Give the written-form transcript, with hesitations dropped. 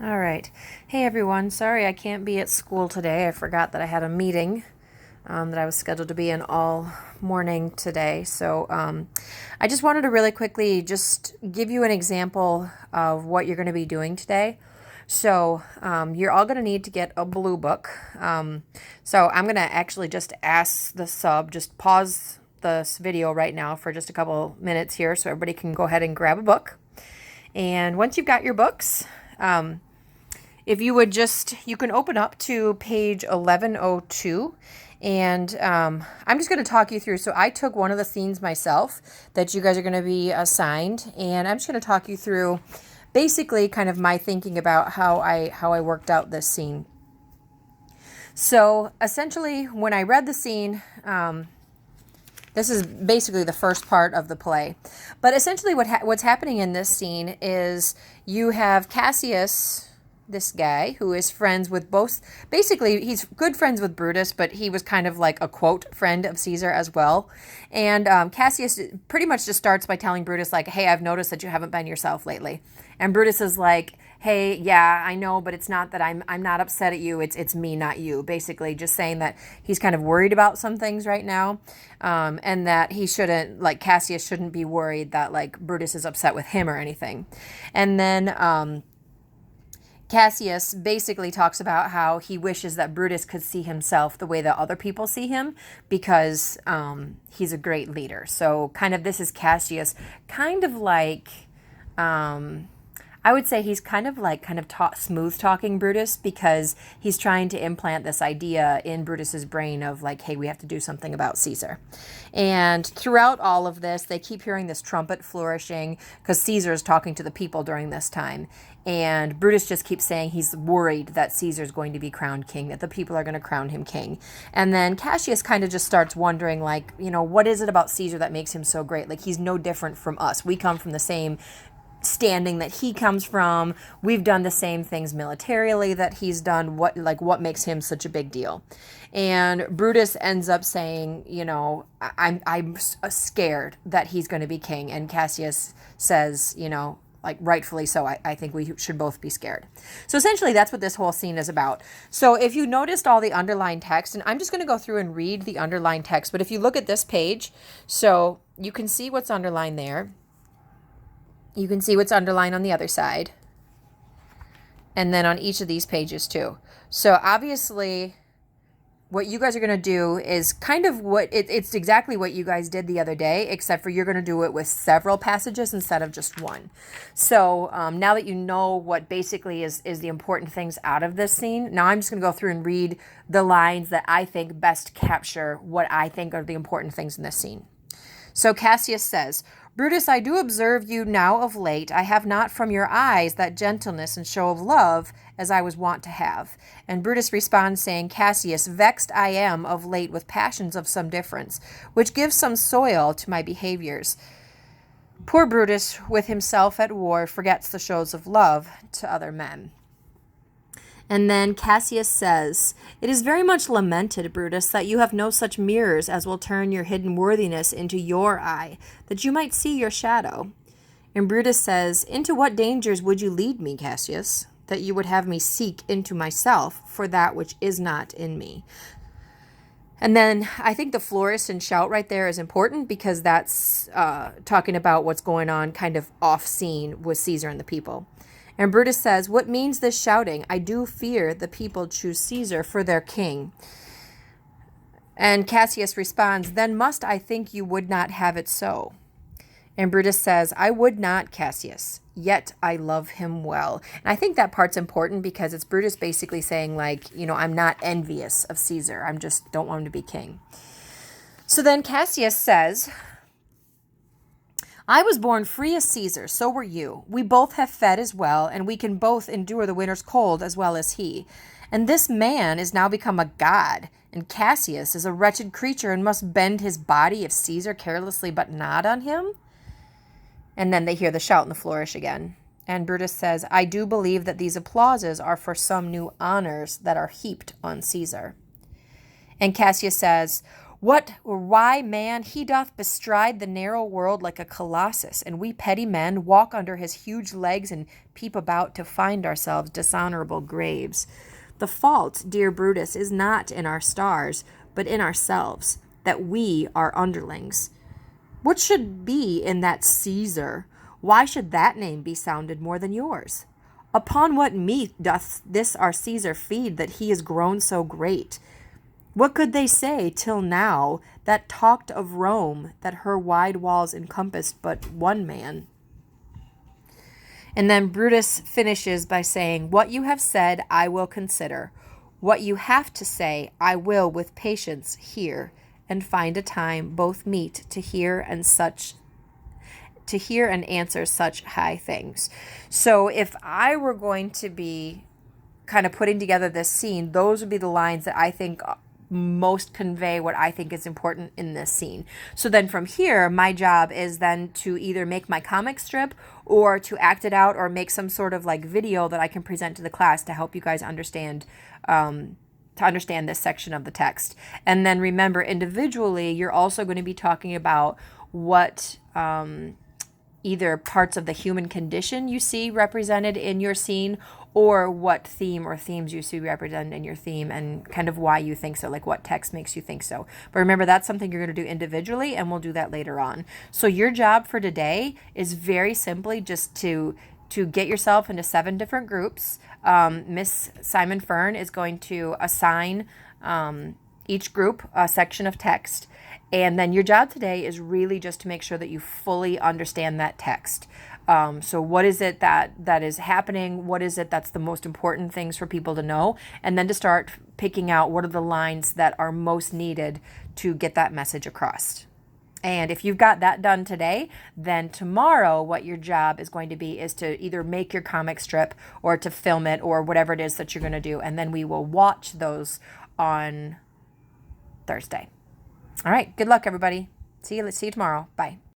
All right. Hey everyone. Sorry I can't be at school today. I forgot that I had a meeting that I was scheduled to be in all morning today. So I just wanted to really quickly just give you an example of what you're going to be doing today. So you're all going to need to get a blue book. So I'm going to actually just ask the sub, just pause this video right now for just a couple minutes here so everybody can go ahead and grab a book. And once you've got your books, if you would just, you can open up to page 1102. And I'm just going to talk you through. So I took one of the scenes myself that you guys are going to be assigned. And I'm just going to talk you through basically kind of my thinking about how I worked out this scene. So essentially, when I read the scene, this is basically the first part of the play. But essentially what's happening in this scene is you have Cassius, this guy, who is friends with both, basically he's good friends with Brutus, but he was kind of like a quote friend of Caesar as well. And Cassius pretty much just starts by telling Brutus like, hey, I've noticed that you haven't been yourself lately. And Brutus is like, hey, yeah, I know, but it's not that I'm not upset at you. It's me, not you. Basically just saying that he's kind of worried about some things right now. And that he shouldn't, like Cassius shouldn't be worried that like Brutus is upset with him or anything. And then Cassius basically talks about how he wishes that Brutus could see himself the way that other people see him because he's a great leader. So kind of this is Cassius kind of like, I would say he's kind of smooth talking Brutus because he's trying to implant this idea in Brutus's brain of like, hey, we have to do something about Caesar. And throughout all of this, they keep hearing this trumpet flourishing because Caesar is talking to the people during this time. And Brutus just keeps saying he's worried that Caesar's going to be crowned king, that the people are going to crown him king. And then Cassius kind of just starts wondering, like, you know, what is it about Caesar that makes him so great? Like, he's no different from us. We come from the same standing that he comes from. We've done the same things militarily that he's done. What makes him such a big deal? And Brutus ends up saying, you know, I'm scared that he's going to be king. And Cassius says, you know, like rightfully so, I think we should both be scared. So essentially that's what this whole scene is about. So if you noticed all the underlined text, and I'm just going to go through and read the underlined text, but if you look at this page, so you can see what's underlined there. You can see what's underlined on the other side. And then on each of these pages too. So obviously what you guys are going to do is kind of it's exactly what you guys did the other day, except for you're going to do it with several passages instead of just one. So now that you know what basically is the important things out of this scene, now I'm just going to go through and read the lines that I think best capture what I think are the important things in this scene. So Cassius says, Brutus, I do observe you now of late. I have not from your eyes that gentleness and show of love as I was wont to have. And Brutus responds, saying, Cassius, vexed I am of late with passions of some difference, which give some soil to my behaviors. Poor Brutus, with himself at war, forgets the shows of love to other men. And then Cassius says, It is very much lamented, Brutus, that you have no such mirrors as will turn your hidden worthiness into your eye, that you might see your shadow. And Brutus says, Into what dangers would you lead me, Cassius, that you would have me seek into myself for that which is not in me? And then I think the flourish and shout right there is important because that's talking about what's going on kind of off scene with Caesar and the people. And Brutus says, What means this shouting? I do fear the people choose Caesar for their king. And Cassius responds, Then must I think you would not have it so. And Brutus says, I would not, Cassius, yet I love him well. And I think that part's important because it's Brutus basically saying, like, you know, I'm not envious of Caesar. I'm just don't want him to be king. So then Cassius says, I was born free as Caesar, so were you. We both have fed as well, and we can both endure the winter's cold as well as he. And this man is now become a god, and Cassius is a wretched creature and must bend his body if Caesar carelessly but nod on him. And then they hear the shout and the flourish again. And Brutus says, I do believe that these applauses are for some new honors that are heaped on Caesar. And Cassius says, What or why man he doth bestride the narrow world like a colossus, and we petty men walk under his huge legs and peep about to find ourselves dishonorable graves. The fault, dear Brutus, is not in our stars, but in ourselves, that we are underlings. What should be in that Caesar? Why should that name be sounded more than yours? Upon what meat doth this our Caesar feed that he is grown so great? What could they say till now that talked of Rome, that her wide walls encompassed but one man? And then Brutus finishes by saying, what you have said I will consider. What you have to say I will with patience hear, and find a time both meet to hear and answer such high things. So if I were going to be kind of putting together this scene, those would be the lines that I think most convey what I think is important in this scene. So then from here, my job is then to either make my comic strip or to act it out or make some sort of like video that I can present to the class to help you guys understand this section of the text. And then remember, individually, you're also going to be talking about what either parts of the human condition you see represented in your scene, or what theme or themes you see represented in your theme, and kind of why you think so, like what text makes you think so. But remember, that's something you're going to do individually, and we'll do that later on. So your job for today is very simply just to get yourself into 7 different groups. Miss Simon Fern is going to assign each group a section of text. And then your job today is really just to make sure that you fully understand that text. So what is it that is happening? What is it that's the most important things for people to know? And then to start picking out what are the lines that are most needed to get that message across. And if you've got that done today, then tomorrow what your job is going to be is to either make your comic strip or to film it or whatever it is that you're going to do. And then we will watch those on Thursday. All right. Good luck, everybody. See you tomorrow. Bye.